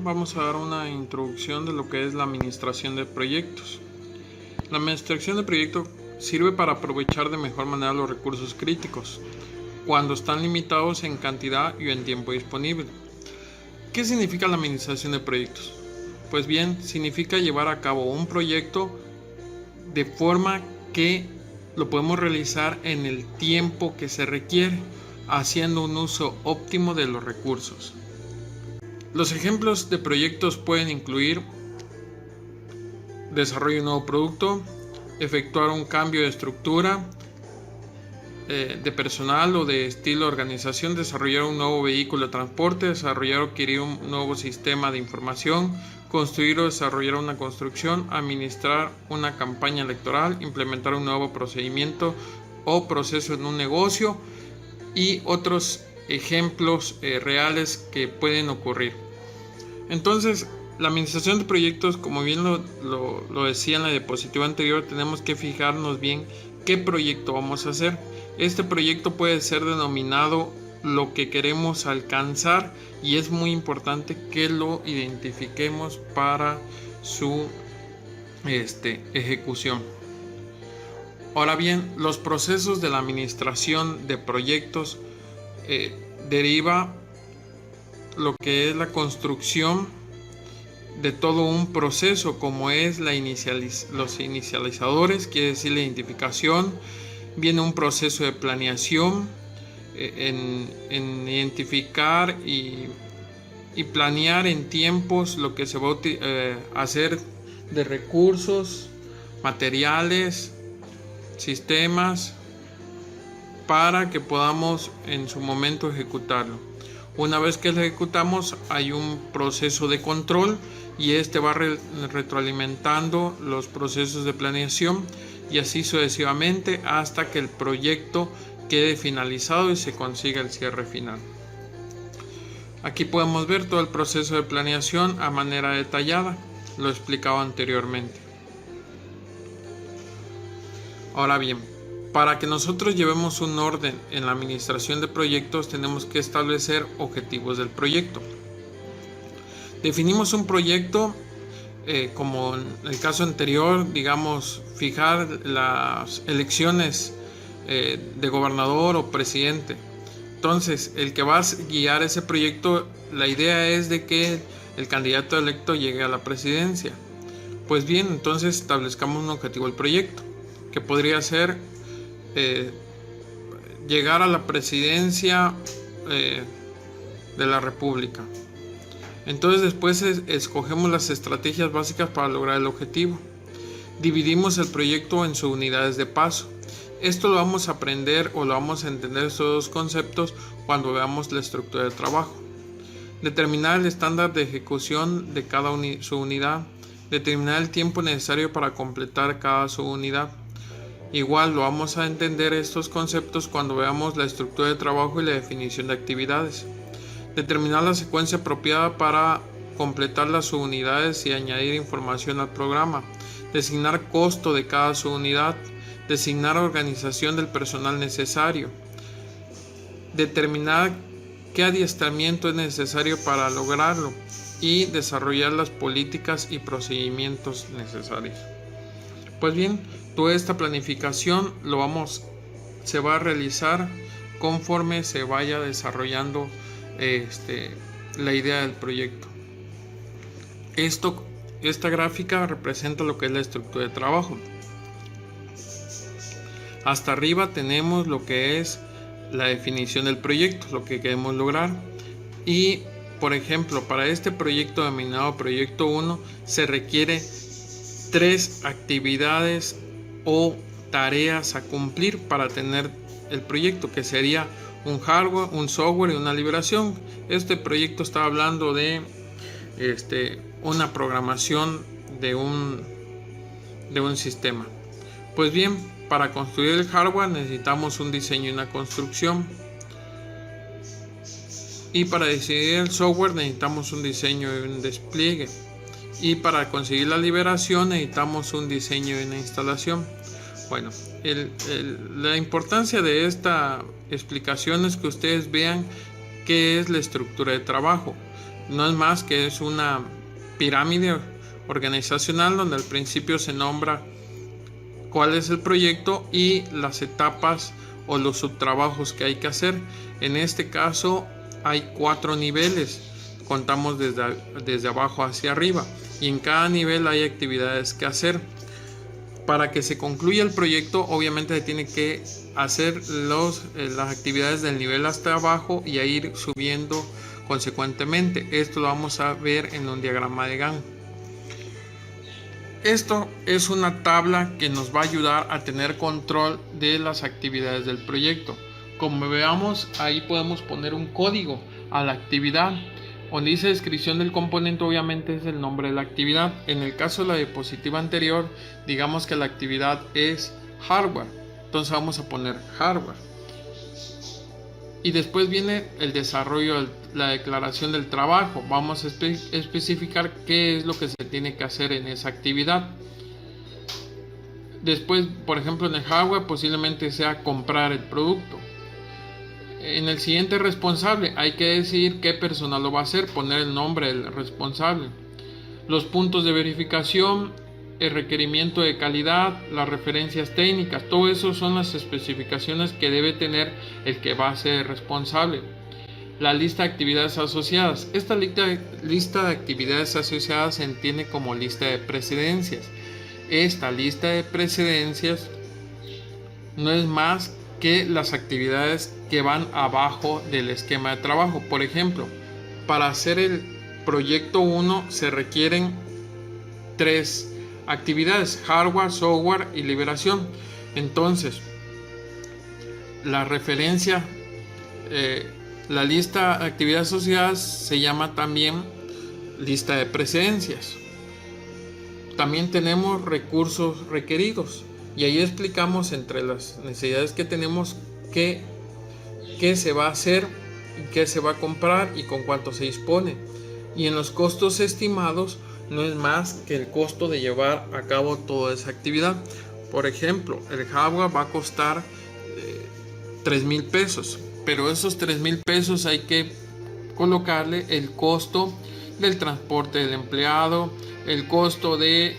vamos a dar una introducción de lo que es la administración de proyectos. La administración de proyectos sirve para aprovechar de mejor manera los recursos críticos, cuando están limitados en cantidad y en tiempo disponible. ¿Qué significa la administración de proyectos? Pues bien, significa llevar a cabo un proyecto de forma que lo podemos realizar en el tiempo que se requiere, haciendo un uso óptimo de los recursos. Los ejemplos de proyectos pueden incluir desarrollo de un nuevo producto, efectuar un cambio de estructura de personal o de estilo de organización, desarrollar un nuevo vehículo de transporte, desarrollar o adquirir un nuevo sistema de información, construir o desarrollar una construcción, administrar una campaña electoral, implementar un nuevo procedimiento o proceso en un negocio y otros ejemplos reales que pueden ocurrir. Entonces, la administración de proyectos, como bien lo decía en la diapositiva anterior, tenemos que fijarnos bien qué proyecto vamos a hacer. Este proyecto puede ser denominado lo que queremos alcanzar y es muy importante que lo identifiquemos para su ejecución. Ahora bien, los procesos de la administración de proyectos deriva lo que es la construcción de todo un proceso, como es los inicializadores, quiere decir la identificación. Viene un proceso de planeación en identificar y planear en tiempos lo que se va a hacer de recursos, materiales, sistemas, para que podamos en su momento ejecutarlo. Una vez que lo ejecutamos, hay un proceso de control y este va retroalimentando los procesos de planeación y así sucesivamente hasta que el proyecto quede finalizado y se consiga el cierre final. Aquí podemos ver todo el proceso de planeación a manera detallada, lo explicaba anteriormente. Ahora bien, para que nosotros llevemos un orden en la administración de proyectos, tenemos que establecer objetivos del proyecto. Definimos un proyecto, como en el caso anterior, digamos, fijar las elecciones de gobernador o presidente. Entonces, el que va a guiar ese proyecto, la idea es de que el candidato electo llegue a la presidencia. Pues bien, entonces establezcamos un objetivo del proyecto, que podría ser llegar a la presidencia de la República. Entonces después escogemos las estrategias básicas para lograr el objetivo. Dividimos el proyecto en sus unidades de paso. Esto lo vamos a aprender o lo vamos a entender estos dos conceptos cuando veamos la estructura de trabajo. Determinar el estándar de ejecución de cada subunidad. Determinar el tiempo necesario para completar cada subunidad. Igual lo vamos a entender estos conceptos cuando veamos la estructura de trabajo y la definición de actividades. Determinar la secuencia apropiada para completar las subunidades y añadir información al programa. Designar costo de cada subunidad. Designar organización del personal necesario. Determinar qué adiestramiento es necesario para lograrlo y desarrollar las políticas y procedimientos necesarios. Pues bien, toda esta planificación se va a realizar conforme se vaya desarrollando la idea del proyecto. Esta gráfica representa lo que es la estructura de trabajo. Hasta arriba tenemos lo que es la definición del proyecto, lo que queremos lograr. Y, por ejemplo, para este proyecto denominado Proyecto 1 se requiere 3 actividades o tareas a cumplir para tener el proyecto, que sería un hardware, un software y una liberación. Este proyecto está hablando de una programación de un sistema. Pues bien, para construir el hardware necesitamos un diseño y una construcción. Y para decidir el software necesitamos un diseño y un despliegue. Y para conseguir la liberación necesitamos un diseño y una instalación. Bueno, la importancia de esta explicación es que ustedes vean qué es la estructura de trabajo. no es más que es una pirámide organizacional donde al principio se nombra cuál es el proyecto y las etapas o los subtrabajos que hay que hacer. En este caso hay 4 niveles, contamos desde abajo hacia arriba, y en cada nivel hay actividades que hacer. Para que se concluya el proyecto, obviamente se tiene que hacer las actividades del nivel hasta abajo y a ir subiendo consecuentemente. Esto lo vamos a ver en un diagrama de Gantt. Esto es una tabla que nos va a ayudar a tener control de las actividades del proyecto. Como veamos, ahí podemos poner un código a la actividad. Donde dice descripción del componente, obviamente es el nombre de la actividad. En el caso de la diapositiva anterior, digamos que la actividad es hardware. Entonces vamos a poner hardware. Y después viene el desarrollo, la declaración del trabajo. Vamos a especificar qué es lo que se tiene que hacer en esa actividad. Después, por ejemplo, en el hardware posiblemente sea comprar el producto. En el siguiente responsable hay que decidir qué persona lo va a hacer, poner el nombre del responsable. Los puntos de verificación, el requerimiento de calidad, las referencias técnicas, todo eso son las especificaciones que debe tener el que va a ser responsable. La lista de actividades asociadas. Esta lista de actividades asociadas se entiende como lista de precedencias. Esta lista de precedencias no es más que las actividades que van abajo del esquema de trabajo. Por ejemplo, para hacer el proyecto 1 se requieren 3 actividades: hardware, software y liberación. Entonces, la referencia, la lista de actividades asociadas se llama también lista de precedencias. También tenemos recursos requeridos. Y ahí explicamos entre las necesidades que tenemos qué se va a hacer, qué se va a comprar y con cuánto se dispone. Y en los costos estimados no es más que el costo de llevar a cabo toda esa actividad. Por ejemplo, el hardware va a costar 3,000 pesos, pero esos 3,000 pesos hay que colocarle el costo del transporte del empleado, el costo de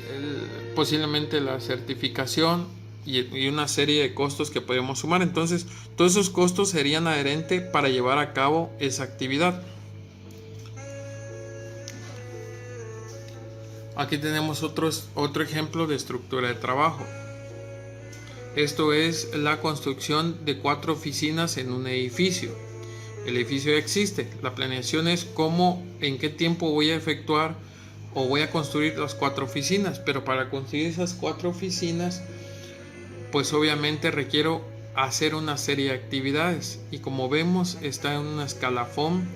posiblemente la certificación y una serie de costos que podemos sumar. Entonces, todos esos costos serían adherentes para llevar a cabo esa actividad. Aquí tenemos otro ejemplo de estructura de trabajo. Esto es la construcción de 4 oficinas en un edificio. El edificio ya existe. La planeación es en qué tiempo voy a efectuar o voy a construir las 4 oficinas. Pero para conseguir esas 4 oficinas, pues obviamente requiero hacer una serie de actividades. Y como vemos, está en un escalafón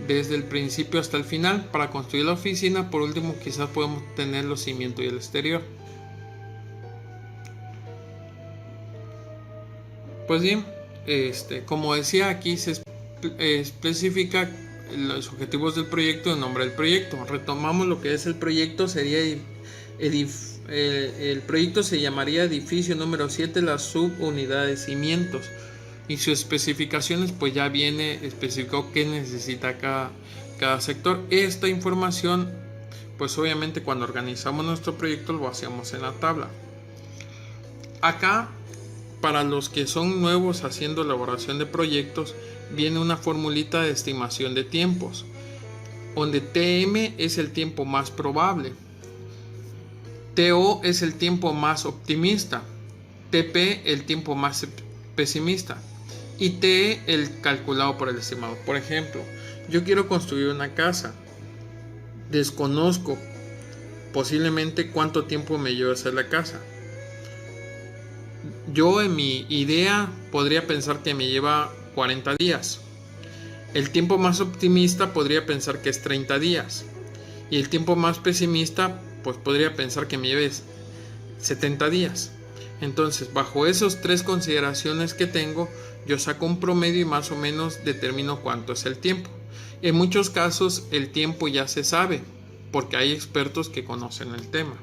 desde el principio hasta el final. Para construir la oficina, por último, quizás podemos tener los cimientos y el exterior. Pues bien, como decía, aquí se especifica los objetivos del proyecto, el nombre del proyecto. Retomamos lo que es el proyecto. El proyecto se llamaría edificio número 7, la subunidad de cimientos, y sus especificaciones pues ya viene especificado qué necesita cada sector. Esta información pues obviamente cuando organizamos nuestro proyecto lo hacemos en la tabla. Acá, para los que son nuevos haciendo elaboración de proyectos, viene una formulita de estimación de tiempos, donde TM es el tiempo más probable, TO es el tiempo más optimista, TP el tiempo más pesimista y TE el calculado por el estimado. Por ejemplo, yo quiero construir una casa, desconozco posiblemente cuánto tiempo me lleva hacer la casa. Yo en mi idea podría pensar que me lleva 40 días. El tiempo más optimista podría pensar que es 30 días. Y el tiempo más pesimista pues podría pensar que me lleve 70 días. Entonces, bajo esas 3 consideraciones que tengo, yo saco un promedio y más o menos determino cuánto es el tiempo. En muchos casos el tiempo ya se sabe, porque hay expertos que conocen el tema.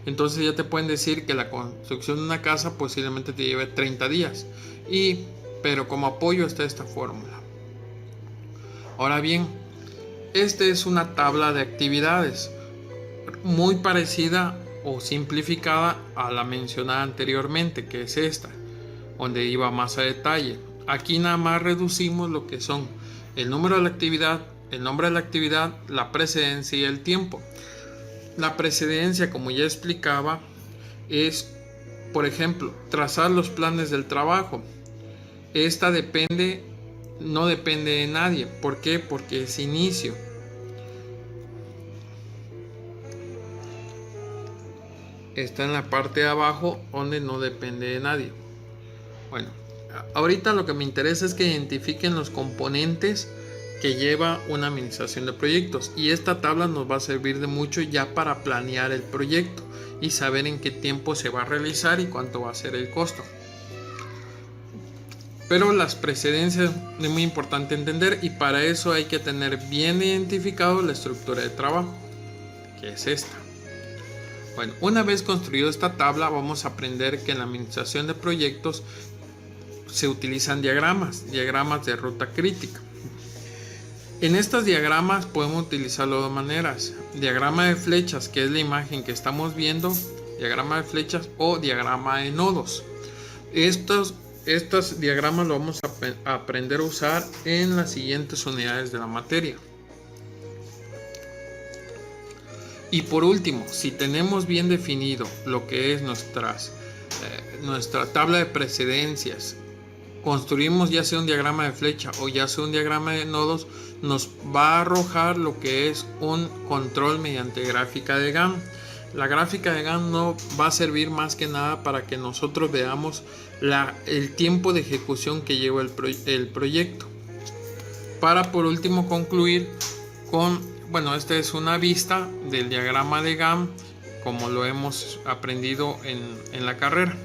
Entonces ya te pueden decir que la construcción de una casa posiblemente te lleve 30 días. Pero como apoyo está esta fórmula. Ahora bien, Esta es una tabla de actividades muy parecida o simplificada a la mencionada anteriormente, que es esta, donde iba más a detalle. Aquí nada más reducimos lo que son el número de la actividad, el nombre de la actividad, la precedencia y el tiempo. La precedencia, como ya explicaba, es, por ejemplo, trazar los planes del trabajo. Esta no depende de nadie. ¿Por qué? Porque es inicio. Está en la parte de abajo, donde no depende de nadie. Bueno, ahorita lo que me interesa es que identifiquen los componentes que lleva una administración de proyectos, y esta tabla nos va a servir de mucho ya para planear el proyecto y saber en qué tiempo se va a realizar y cuánto va a ser el costo. Pero las precedencias es muy importante entender, y para eso hay que tener bien identificado la estructura de trabajo, que es esta. Bueno, una vez construido esta tabla, vamos a aprender que en la administración de proyectos se utilizan diagramas de ruta crítica. En estos diagramas podemos utilizarlo de dos maneras: diagrama de flechas, que es la imagen que estamos viendo, diagrama de flechas, o diagrama de nodos. Estos diagramas los vamos a aprender a usar en las siguientes unidades de la materia. Y por último, si tenemos bien definido lo que es nuestra tabla de precedencias, construimos ya sea un diagrama de flecha o ya sea un diagrama de nodos, nos va a arrojar lo que es un control mediante gráfica de Gantt. La gráfica de Gantt no va a servir más que nada para que nosotros veamos el tiempo de ejecución que lleva el proyecto. Para por último concluir con, esta es una vista del diagrama de Gantt como lo hemos aprendido en la carrera.